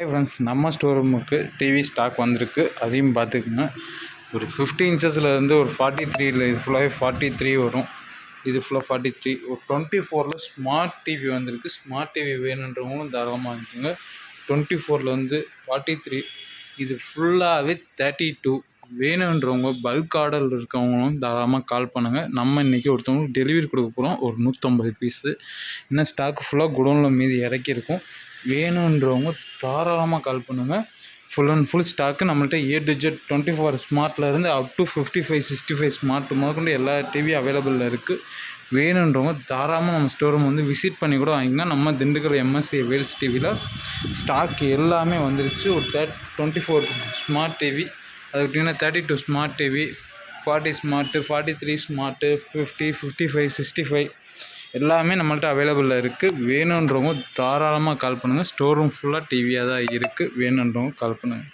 Friends, நம்ம store ரூமுக்கு TV stock வந்திருக்கு. அதையும் பார்த்துக்குங்க. ஒரு 50 இன்ச்சஸ்லேருந்து ஒரு 43 இது ஃபுல்லாகவே 43 வரும். இது ஃபுல்லாக 43. ஒரு 24 ஸ்மார்ட் டிவி வந்திருக்கு. ஸ்மார்ட் டிவி வேணுன்றவங்களும் தாராளமாக வாங்கிக்கோங்க. 24 வந்து 43. இது ஃபுல்லாகவே 32 வேணுன்றவங்க பல்க் ஆர்டரில் இருக்கவங்களும் தாராளமாக கால் பண்ணுங்கள். நம்ம இன்றைக்கி ஒருத்தவங்களுக்கு டெலிவரி கொடுக்க போகிறோம். ஒரு 150 பீஸு. இன்னும் ஸ்டாக் ஃபுல்லாக குடோனில் மீதி இறக்கியிருக்கும். வேணுன்றவங்க தாராளமாக கால் பண்ணுங்கள். ஃபுல் அண்ட் ஃபுல் ஸ்டாக்கு நம்மள்ட்ட A to Z 24 ஸ்மார்ட்லேருந்து அப் டு 55 65 ஸ்மார்ட் முதற்கொண்டு எல்லா டிவியும் அவைலபிளில் இருக்குது. வேணுன்றவங்க தாராளமாக நம்ம ஸ்டோர் ரூம் வந்து விசிட் பண்ணி கூட வாங்கிங்கன்னா. நம்ம திண்டுக்கல் MSC வேல்ஸ் டிவியில் ஸ்டாக் எல்லாமே வந்துருச்சு. ஒரு 24 ஸ்மார்ட் டிவி, அது பார்த்திங்கன்னா 32 ஸ்மார்ட் டிவி, 40 ஸ்மார்ட்டு, 43 ஸ்மார்ட்டு, 50 55 65 எல்லாமே நம்மள்ட்ட அவைலபிளில் இருக்குது. வேணுன்றவங்க தாராளமாக கால் பண்ணுங்கள். ஸ்டோர் ரூம் ஃபுல்லாக டிவியாக தான் இருக்குது. வேணுன்றவங்க கால் பண்ணுங்கள்.